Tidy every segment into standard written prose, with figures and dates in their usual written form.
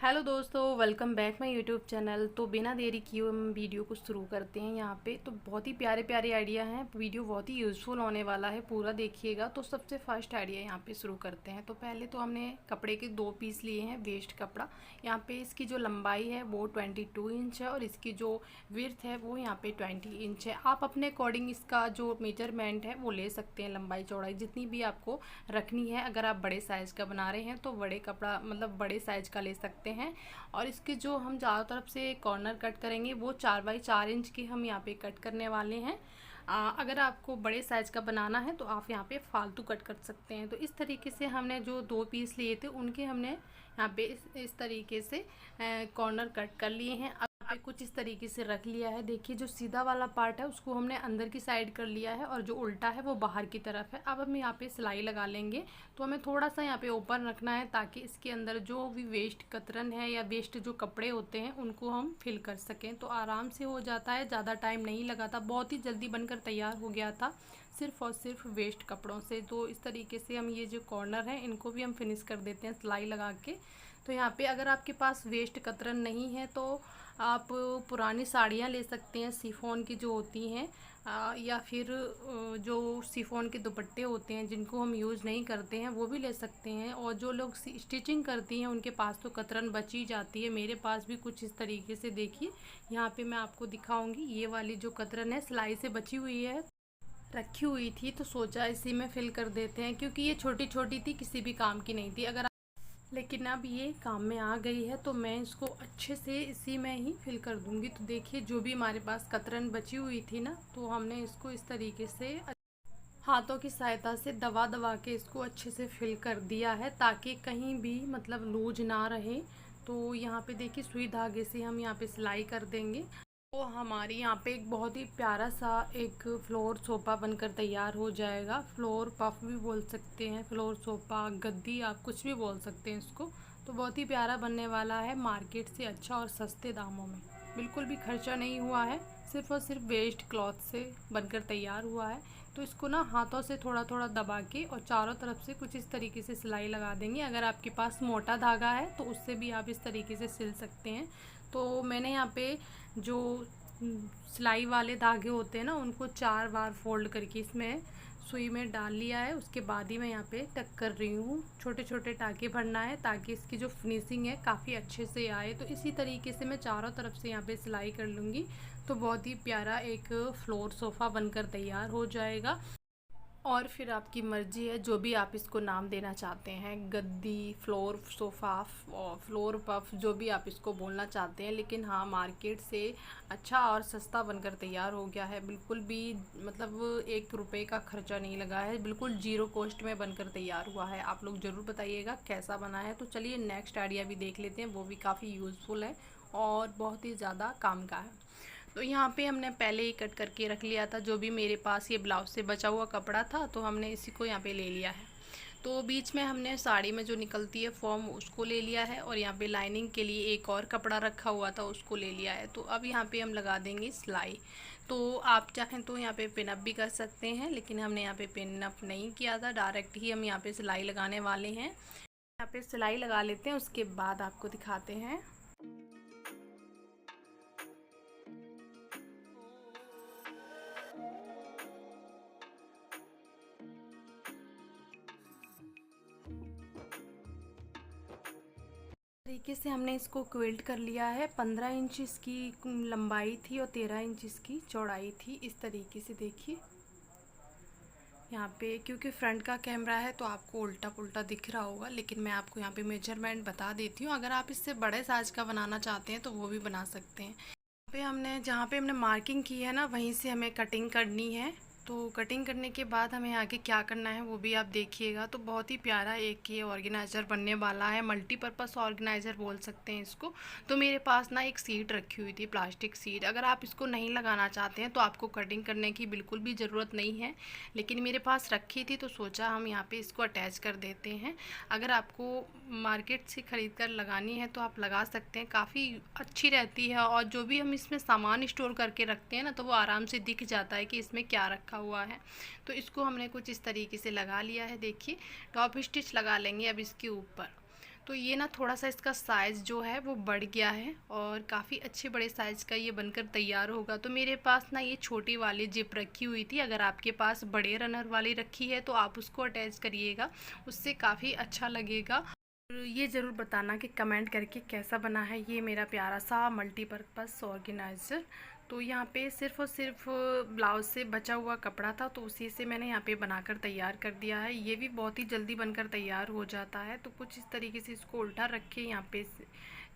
Hello दोस्तों, welcome back my YouTube channel. तो बिना देरी किए हम वीडियो को शुरू करते हैं। यहाँ पे तो बहुत ही प्यारे प्यारे आइडिया हैं। वीडियो बहुत ही यूज़फुल होने वाला है, पूरा देखिएगा। तो सबसे फर्स्ट आइडिया यहाँ पे शुरू करते हैं। तो पहले तो हमने कपड़े के 2 पीस लिए हैं, वेस्ट कपड़ा। यहाँ पे इसकी जो लंबाई है वो 22 इंच है और इसकी जो विड्थ है वो यहाँ पे 20 इंच है। आप अपने अकॉर्डिंग इसका जो मेजरमेंट है वो ले सकते हैं, लंबाई चौड़ाई जितनी भी आपको रखनी है। अगर आप बड़े साइज़ का बना रहे हैं तो बड़े कपड़ा मतलब बड़े साइज़ का ले सकते हैं। और इसके जो हम चारों तरफ से कॉर्नर कट करेंगे वो 4x4 इंच की हम यहाँ पे कट करने वाले हैं। अगर आपको बड़े साइज़ का बनाना है तो आप यहाँ पे फालतू कट कर सकते हैं। तो इस तरीके से हमने जो 2 पीस लिए थे उनके हमने यहाँ पे इस तरीके से कॉर्नर कट कर लिए हैं। अब पे कुछ इस तरीके से रख लिया है। देखिए, जो सीधा वाला पार्ट है उसको हमने अंदर की साइड कर लिया है और जो उल्टा है वो बाहर की तरफ है। अब हम यहाँ पे सिलाई लगा लेंगे। तो हमें थोड़ा सा यहाँ पे ओपन रखना है ताकि इसके अंदर जो भी वेस्ट कतरन है या वेस्ट जो कपड़े होते हैं उनको हम फिल कर सकें। तो आराम से हो जाता है, ज़्यादा टाइम नहीं लगा था, बहुत ही जल्दी बनकर तैयार हो गया था सिर्फ और सिर्फ वेस्ट कपड़ों से। तो इस तरीके से हम ये जो कॉर्नर हैं इनको भी हम फिनिश कर देते हैं सिलाई लगा के। तो यहाँ पे अगर आपके पास वेस्ट कतरन नहीं है तो आप पुरानी साड़ियाँ ले सकते हैं, शिफॉन की जो होती हैं, या फिर जो शिफॉन के दुपट्टे होते हैं जिनको हम यूज़ नहीं करते हैं वो भी ले सकते हैं। और जो लोग स्टिचिंग करती हैं उनके पास तो कतरन बची जाती है। मेरे पास भी कुछ इस तरीके से, देखिए यहाँ पे मैं आपको दिखाऊंगी। ये वाली जो कतरन है सिलाई से बची हुई है, रखी हुई थी, तो सोचा इसी में फिल कर देते हैं क्योंकि ये छोटी छोटी थी, किसी भी काम की नहीं थी। अगर लेकिन अब ये काम में आ गई है तो मैं इसको अच्छे से इसी में ही फिल कर दूंगी। तो देखिए, जो भी हमारे पास कतरन बची हुई थी ना, तो हमने इसको इस तरीके से हाथों की सहायता से दबा दबा के इसको अच्छे से फिल कर दिया है ताकि कहीं भी मतलब लूज ना रहे। तो यहाँ पे देखिए, सुई धागे से हम यहाँ पे सिलाई कर देंगे। तो हमारी यहाँ पे एक बहुत ही प्यारा सा एक फ्लोर सोफ़ा बनकर तैयार हो जाएगा। फ्लोर पफ भी बोल सकते हैं, फ्लोर सोफ़ा, गद्दी, आप कुछ भी बोल सकते हैं इसको। तो बहुत ही प्यारा बनने वाला है, मार्केट से अच्छा और सस्ते दामों में। बिल्कुल भी खर्चा नहीं हुआ है, सिर्फ और सिर्फ वेस्ट क्लॉथ से बनकर तैयार हुआ है। तो इसको ना हाथों से थोड़ा थोड़ा दबा के और चारों तरफ से कुछ इस तरीके से सिलाई लगा देंगे। अगर आपके पास मोटा धागा है तो उससे भी आप इस तरीके से सिल सकते हैं। तो मैंने यहाँ पे जो सिलाई वाले धागे होते हैं ना उनको 4 बार फोल्ड करके इसमें सुई में डाल लिया है। उसके बाद ही मैं यहाँ पे टक कर रही हूँ। छोटे छोटे टाँके भरना है ताकि इसकी जो फिनिशिंग है काफ़ी अच्छे से आए। तो इसी तरीके से मैं चारों तरफ से यहाँ पे सिलाई कर लूँगी। तो बहुत ही प्यारा एक फ्लोर सोफ़ा बनकर तैयार हो जाएगा। और फिर आपकी मर्ज़ी है जो भी आप इसको नाम देना चाहते हैं, गद्दी, फ्लोर सोफ़ा और फ्लोर पफ, जो भी आप इसको बोलना चाहते हैं। लेकिन हाँ, मार्केट से अच्छा और सस्ता बनकर तैयार हो गया है। बिल्कुल भी मतलब 1 रुपये का खर्चा नहीं लगा है, बिल्कुल ज़ीरो कॉस्ट में बनकर तैयार हुआ है। आप लोग ज़रूर बताइएगा कैसा बना है। तो चलिए नेक्स्ट आइडिया भी देख लेते हैं, वो भी काफ़ी यूज़फुल है और बहुत ही ज़्यादा काम का है। तो यहाँ पे हमने पहले ही कट करके रख लिया था जो भी मेरे पास ये ब्लाउज से बचा हुआ कपड़ा था, तो हमने इसी को यहाँ पे ले लिया है। तो बीच में हमने साड़ी में जो निकलती है फॉर्म उसको ले लिया है और यहाँ पे लाइनिंग के लिए एक और कपड़ा रखा हुआ था उसको ले लिया है। तो अब यहाँ पे हम लगा देंगे सिलाई। तो आप चाहें तो यहाँ पे पिन अप भी कर सकते हैं, लेकिन हमने यहाँ पे पिन अप नहीं किया था, डायरेक्ट ही हम यहाँ पे सिलाई लगाने वाले हैं। यहाँ पे सिलाई लगा लेते हैं, उसके बाद आपको दिखाते हैं। तरीके से हमने इसको क्विल्ट कर लिया है। 15 इंच इसकी लंबाई थी और 13 इंच इसकी चौड़ाई थी। इस तरीके से देखिए यहाँ पे, क्योंकि फ्रंट का कैमरा है तो आपको उल्टा पुल्टा दिख रहा होगा, लेकिन मैं आपको यहाँ पे मेजरमेंट बता देती हूँ। अगर आप इससे बड़े साइज का बनाना चाहते हैं तो वो भी बना सकते हैं। यहाँ पे हमने जहाँ पे हमने मार्किंग की है ना, वहीं से हमें कटिंग करनी है। तो कटिंग करने के बाद हमें आगे क्या करना है वो भी आप देखिएगा। तो बहुत ही प्यारा एक ये ऑर्गेनाइज़र बनने वाला है, मल्टीपर्पज़ ऑर्गेनाइज़र बोल सकते हैं इसको। तो मेरे पास ना एक सीट रखी हुई थी, प्लास्टिक सीट। अगर आप इसको नहीं लगाना चाहते हैं तो आपको कटिंग करने की बिल्कुल भी ज़रूरत नहीं है, लेकिन मेरे पास रखी थी तो सोचा हम यहाँ पे इसको अटैच कर देते हैं। अगर आपको मार्केट से ख़रीद कर लगानी है तो आप लगा सकते हैं, काफ़ी अच्छी रहती है। और जो भी हम इसमें सामान स्टोर करके रखते हैं ना, तो वो आराम से दिख जाता है कि इसमें क्या रखा हुआ है। तो इसको हमने कुछ इस तरीके से लगा लिया है। देखिए, टॉप स्टिच लगा लेंगे अब इसके ऊपर। तो ये ना थोड़ा सा इसका साइज़ जो है वो बढ़ गया है और काफ़ी अच्छे बड़े साइज़ का ये बनकर तैयार होगा। तो मेरे पास ना ये छोटी वाली जिप रखी हुई थी, अगर आपके पास बड़े रनर वाली रखी है तो आप उसको अटैच करिएगा, उससे काफ़ी अच्छा लगेगा। ये ज़रूर बताना कि कमेंट करके कैसा बना है ये मेरा प्यारा सा मल्टीपर्पज़ ऑर्गेनाइज़र। तो यहाँ पे सिर्फ़ और सिर्फ ब्लाउज़ से बचा हुआ कपड़ा था, तो उसी से मैंने यहाँ पे बनाकर तैयार कर दिया है। ये भी बहुत ही जल्दी बनकर तैयार हो जाता है। तो कुछ इस तरीके से इसको उल्टा रख के यहाँ पे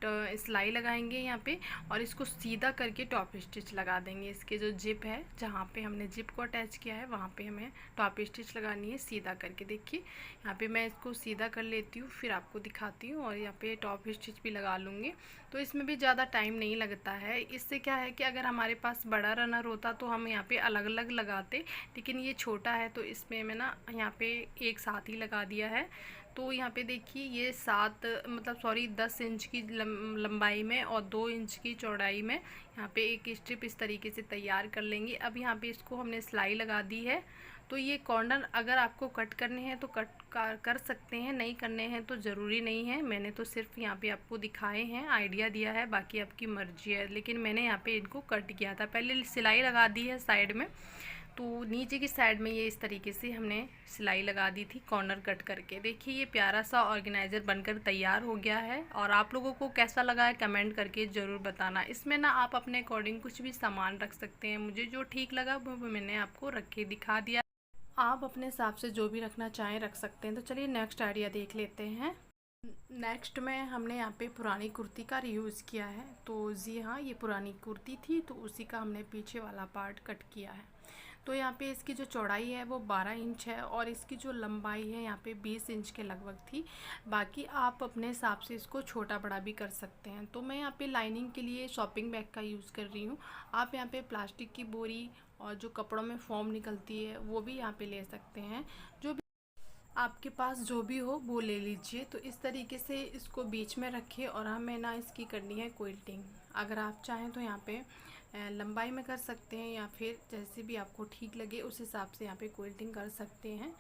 सिलाई लगाएंगे यहाँ पे, और इसको सीधा करके टॉप स्टिच लगा देंगे। इसके जो जिप है, जहाँ पे हमने जिप को अटैच किया है वहाँ पे हमें टॉप स्टिच लगानी है सीधा करके। देखिए यहाँ पे मैं इसको सीधा कर लेती हूँ, फिर आपको दिखाती हूँ, और यहाँ पे टॉप स्टिच भी लगा लूँगी। तो इसमें भी ज़्यादा टाइम नहीं लगता है। इससे क्या है कि अगर हमारे पास बड़ा रनर होता तो हम यहाँ पे अलग अलग लगाते, लेकिन ये छोटा है तो इसमें मैं ना यहाँ पे एक साथ ही लगा दिया है। तो यहाँ पे देखिए ये 10 इंच की लंबाई में और 2 इंच की चौड़ाई में यहाँ पे एक स्ट्रिप इस तरीके से तैयार कर लेंगे। अब यहाँ पे इसको हमने सिलाई लगा दी है। तो ये कॉर्नर अगर आपको कट करने हैं तो कर सकते हैं, नहीं करने हैं तो ज़रूरी नहीं है। मैंने तो सिर्फ यहाँ पे आपको दिखाए हैं, आइडिया दिया है, बाकी आपकी मर्जी है। लेकिन मैंने यहाँ पे इनको कट किया था, पहले सिलाई लगा दी है साइड में। तो नीचे की साइड में ये इस तरीके से हमने सिलाई लगा दी थी कॉर्नर कट करके। देखिए ये प्यारा सा ऑर्गेनाइज़र बनकर तैयार हो गया है, और आप लोगों को कैसा लगा है कमेंट करके ज़रूर बताना। इसमें ना आप अपने अकॉर्डिंग कुछ भी सामान रख सकते हैं, मुझे जो ठीक लगा वो मैंने आपको रख के दिखा दिया। आप अपने हिसाब से जो भी रखना चाहें रख सकते हैं। तो चलिए नेक्स्ट आइडिया देख लेते हैं। नेक्स्ट में हमने यहाँ पे पुरानी कुर्ती का रीयूज़ किया है। तो जी हाँ, ये पुरानी कुर्ती थी तो उसी का हमने पीछे वाला पार्ट कट किया है। तो यहाँ पे इसकी जो चौड़ाई है वो 12 इंच है, और इसकी जो लंबाई है यहाँ पे 20 इंच के लगभग थी। बाकी आप अपने हिसाब से इसको छोटा बड़ा भी कर सकते हैं। तो मैं यहाँ पे लाइनिंग के लिए शॉपिंग बैग का यूज़ कर रही हूँ। आप यहाँ पे प्लास्टिक की बोरी और जो कपड़ों में फॉर्म निकलती है वो भी यहाँ पे ले सकते हैं। जो भी आपके पास जो भी हो वो ले लीजिए। तो इस तरीके से इसको बीच में रखिए, और हमें ना इसकी करनी है क्विल्टिंग। अगर आप चाहें तो यहाँ पे लंबाई में कर सकते हैं, या फिर जैसे भी आपको ठीक लगे उस हिसाब से यहाँ पे क्विल्टिंग कर सकते हैं।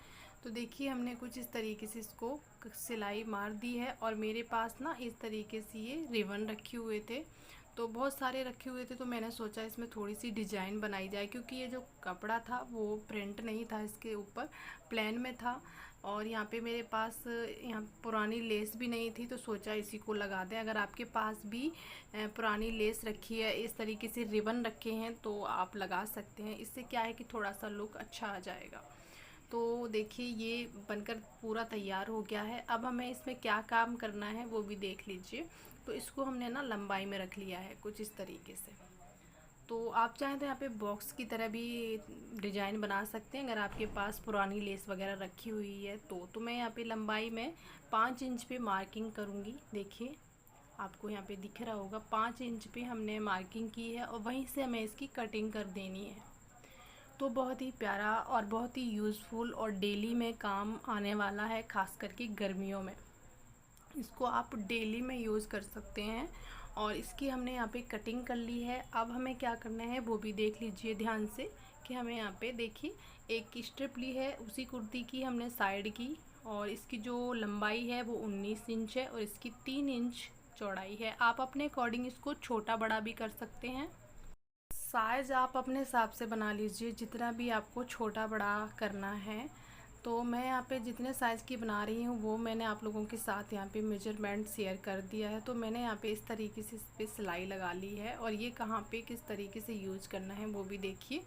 तो देखिए हमने कुछ इस तरीके से इसको सिलाई मार दी है, और मेरे पास ना इस तरीके से ये रिबन रखे हुए थे, तो बहुत सारे रखे हुए थे। तो मैंने सोचा इसमें थोड़ी सी डिजाइन बनाई जाए, क्योंकि ये जो कपड़ा था वो प्रिंट नहीं था, इसके ऊपर प्लेन में था। और यहाँ पे मेरे पास यहाँ पुरानी लेस भी नहीं थी, तो सोचा इसी को लगा दें। अगर आपके पास भी पुरानी लेस रखी है, इस तरीके से रिबन रखे हैं, तो आप लगा सकते हैं। इससे क्या है कि थोड़ा सा लुक अच्छा आ जाएगा। तो देखिए ये बनकर पूरा तैयार हो गया है। अब हमें इसमें क्या काम करना है वो भी देख लीजिए। तो इसको हमने ना लंबाई में रख लिया है कुछ इस तरीके से। तो आप चाहें तो यहाँ पे बॉक्स की तरह भी डिजाइन बना सकते हैं, अगर आपके पास पुरानी लेस वगैरह रखी हुई है तो मैं यहाँ पे लंबाई में 5 इंच पे मार्किंग करूँगी। देखिए आपको यहाँ पे दिख रहा होगा 5 इंच पे हमने मार्किंग की है, और वहीं से हमें इसकी कटिंग कर देनी है। तो बहुत ही प्यारा और बहुत ही यूज़फुल और डेली में काम आने वाला है, ख़ास करके गर्मियों में इसको आप डेली में यूज़ कर सकते हैं। और इसकी हमने यहाँ पे कटिंग कर ली है। अब हमें क्या करना है वो भी देख लीजिए ध्यान से, कि हमें यहाँ पे देखिए एक स्ट्रिप ली है उसी कुर्ती की हमने साइड की, और इसकी जो लंबाई है वो 19 इंच है, और इसकी 3 इंच चौड़ाई है। आप अपने अकॉर्डिंग इसको छोटा बड़ा भी कर सकते हैं। साइज़ आप अपने हिसाब से बना लीजिए, जितना भी आपको छोटा बड़ा करना है। तो मैं यहाँ पे जितने साइज़ की बना रही हूँ वो मैंने आप लोगों के साथ यहाँ पे मेजरमेंट शेयर कर दिया है। तो मैंने यहाँ पे इस तरीके से इस पर सिलाई लगा ली है, और ये कहाँ पे किस तरीके से यूज़ करना है वो भी देखिए।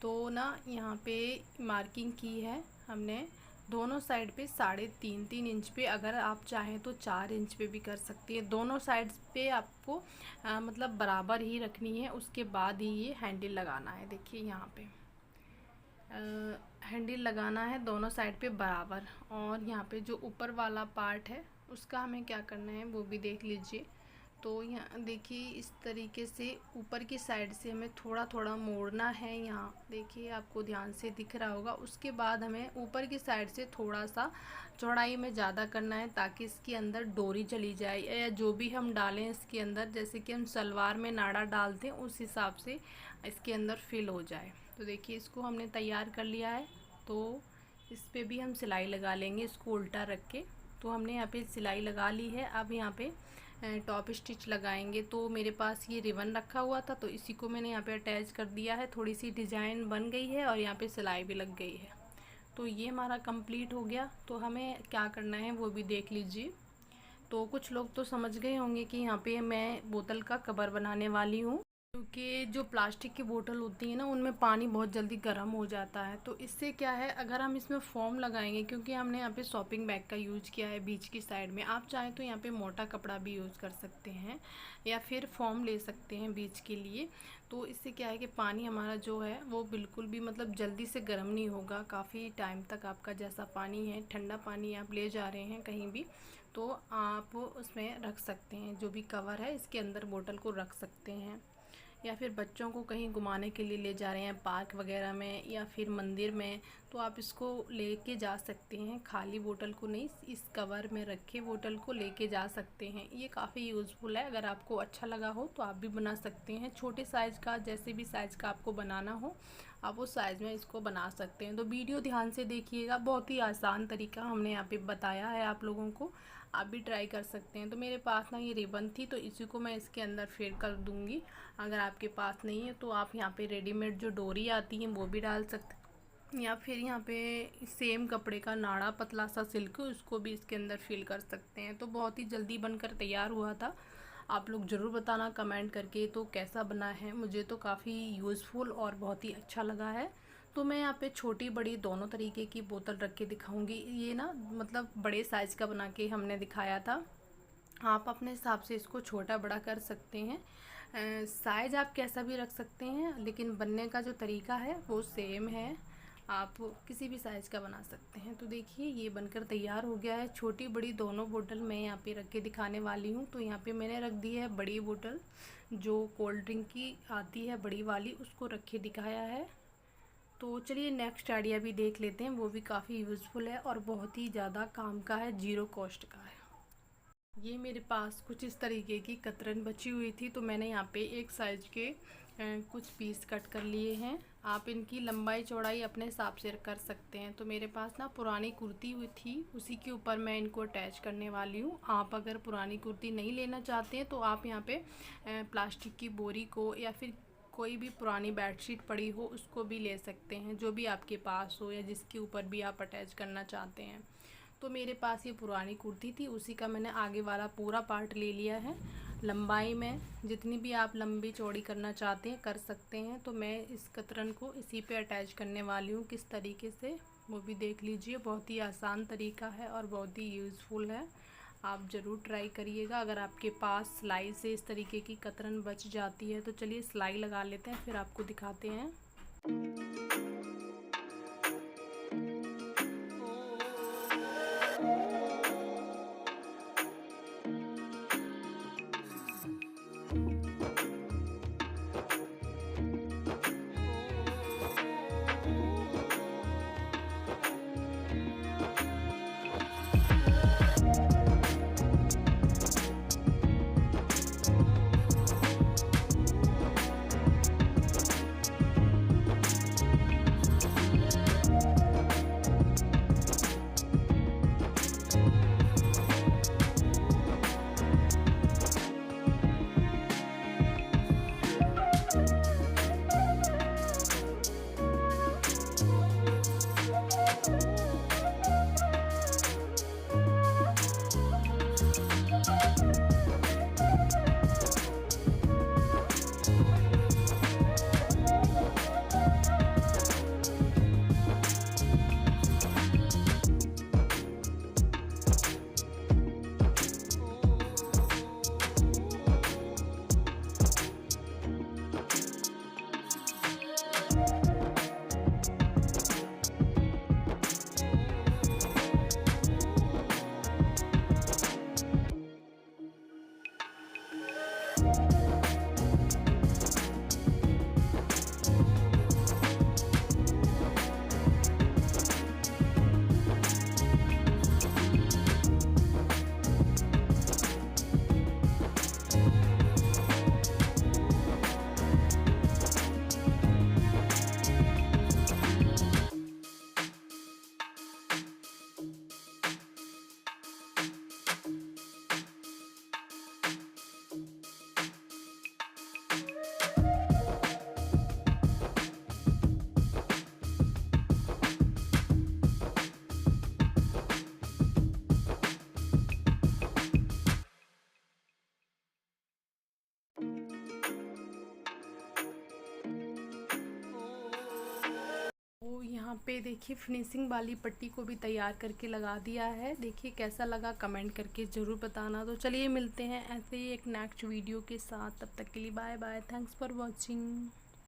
तो ना यहाँ पे मार्किंग की है हमने दोनों साइड पे 3.5 इंच पे, अगर आप चाहें तो 4 इंच पे भी कर सकती है। दोनों साइड्स पे आपको मतलब बराबर ही रखनी है, उसके बाद ही ये हैंडल लगाना है। देखिए यहाँ पे हैंडल लगाना है दोनों साइड पे बराबर। और यहाँ पे जो ऊपर वाला पार्ट है उसका हमें क्या करना है वो भी देख लीजिए। तो यहाँ देखिए इस तरीके से ऊपर की साइड से हमें थोड़ा थोड़ा मोड़ना है। यहाँ देखिए आपको ध्यान से दिख रहा होगा। उसके बाद हमें ऊपर की साइड से थोड़ा सा चौड़ाई में ज़्यादा करना है, ताकि इसके अंदर डोरी चली जाए, या जो भी हम डालें इसके अंदर, जैसे कि हम सलवार में नाड़ा डालते हैं उस हिसाब से इसके अंदर फिल हो जाए। तो देखिए इसको हमने तैयार कर लिया है। तो इस पे भी हम सिलाई लगा लेंगे इसको उल्टा रख के। तो हमने यहाँ पे सिलाई लगा ली है। अब यहाँ पे टॉप स्टिच लगाएंगे। तो मेरे पास ये रिबन रखा हुआ था तो इसी को मैंने यहाँ पे अटैच कर दिया है। थोड़ी सी डिज़ाइन बन गई है और यहाँ पे सिलाई भी लग गई है। तो ये हमारा कंप्लीट हो गया। तो हमें क्या करना है वो भी देख लीजिए। तो कुछ लोग तो समझ गए होंगे कि यहाँ पे मैं बोतल का कवर बनाने वाली हूँ, क्योंकि जो प्लास्टिक की बोतल होती है ना उनमें पानी बहुत जल्दी गर्म हो जाता है। तो इससे क्या है, अगर हम इसमें फोम लगाएंगे, क्योंकि हमने यहाँ पे शॉपिंग बैग का यूज़ किया है बीच की साइड में, आप चाहें तो यहाँ पे मोटा कपड़ा भी यूज़ कर सकते हैं या फिर फोम ले सकते हैं बीच के लिए। तो इससे क्या है कि पानी हमारा जो है वो बिल्कुल भी मतलब जल्दी से गर्म नहीं होगा। काफ़ी टाइम तक आपका जैसा पानी है, ठंडा पानी आप ले जा रहे हैं कहीं भी, तो आप उसमें रख सकते हैं। जो भी कवर है इसके अंदर बोतल को रख सकते हैं, या फिर बच्चों को कहीं घुमाने के लिए ले जा रहे हैं पार्क वगैरह में या फिर मंदिर में, तो आप इसको लेके जा सकते हैं। खाली बोतल को नहीं, इस कवर में रखे बोतल को लेके जा सकते हैं। ये काफ़ी यूज़फुल है। अगर आपको अच्छा लगा हो तो आप भी बना सकते हैं। छोटे साइज़ का, जैसे भी साइज़ का आपको बनाना हो आप उस साइज़ में इसको बना सकते हैं। तो वीडियो ध्यान से देखिएगा, बहुत ही आसान तरीका हमने यहाँ पे बताया है आप लोगों को, आप भी ट्राई कर सकते हैं। तो मेरे पास ना ये रिबन थी तो इसी को मैं इसके अंदर फिर कर दूँगी। अगर आपके पास नहीं है तो आप यहाँ पे रेडीमेड जो डोरी आती है वो भी डाल सकते हैं, या फिर यहाँ पे सेम कपड़े का नाड़ा पतला सा सिल्क, उसको भी इसके अंदर फिल कर सकते हैं। तो बहुत ही जल्दी बनकर तैयार हुआ था। आप लोग ज़रूर बताना कमेंट करके तो कैसा बना है। मुझे तो काफ़ी यूज़फुल और बहुत ही अच्छा लगा है। तो मैं यहाँ पे छोटी बड़ी दोनों तरीके की बोतल रख के दिखाऊंगी। ये ना मतलब बड़े साइज़ का बना के हमने दिखाया था, आप अपने हिसाब से इसको छोटा बड़ा कर सकते हैं। साइज़ आप कैसा भी रख सकते हैं, लेकिन बनने का जो तरीका है वो सेम है, आप किसी भी साइज़ का बना सकते हैं। तो देखिए ये बनकर तैयार हो गया है। छोटी बड़ी दोनों बोतल मैं यहाँ पे रख के दिखाने वाली हूँ। तो यहाँ पे मैंने रख दी है बड़ी बोतल, जो कोल्ड ड्रिंक की आती है बड़ी वाली, उसको रख के दिखाया है। तो चलिए नेक्स्ट आइडिया भी देख लेते हैं, वो भी काफ़ी यूज़फुल है और बहुत ही ज़्यादा काम का है, ज़ीरो कॉस्ट का है। ये मेरे पास कुछ इस तरीके की कतरन बची हुई थी, तो मैंने यहाँ पे एक साइज़ के कुछ पीस कट कर लिए हैं। आप इनकी लंबाई चौड़ाई अपने हिसाब से कर सकते हैं। तो मेरे पास ना पुरानी कुर्ती हुई थी, उसी के ऊपर मैं इनको अटैच करने वाली हूँ। आप अगर पुरानी कुर्ती नहीं लेना चाहते हैं तो आप यहाँ पे प्लास्टिक की बोरी को या फिर कोई भी पुरानी बेडशीट पड़ी हो उसको भी ले सकते हैं, जो भी आपके पास हो या जिसके ऊपर भी आप अटैच करना चाहते हैं। तो मेरे पास ये पुरानी कुर्ती थी, उसी का मैंने आगे वाला पूरा पार्ट ले लिया है। लंबाई में जितनी भी आप लंबी चौड़ी करना चाहते हैं कर सकते हैं। तो मैं इस कतरन को इसी पे अटैच करने वाली हूँ, किस तरीके से वो भी देख लीजिए। बहुत ही आसान तरीका है और बहुत ही यूज़फुल है, आप ज़रूर ट्राई करिएगा। अगर आपके पास सिलाई से इस तरीके की कतरन बच जाती है तो चलिए सिलाई लगा लेते हैं, फिर आपको दिखाते हैं। यहाँ पे देखिए फिनिशिंग वाली पट्टी को भी तैयार करके लगा दिया है। देखिए कैसा लगा कमेंट करके ज़रूर बताना। तो चलिए मिलते हैं ऐसे ही एक नेक्स्ट वीडियो के साथ, तब तक के लिए bye bye, thanks for watching.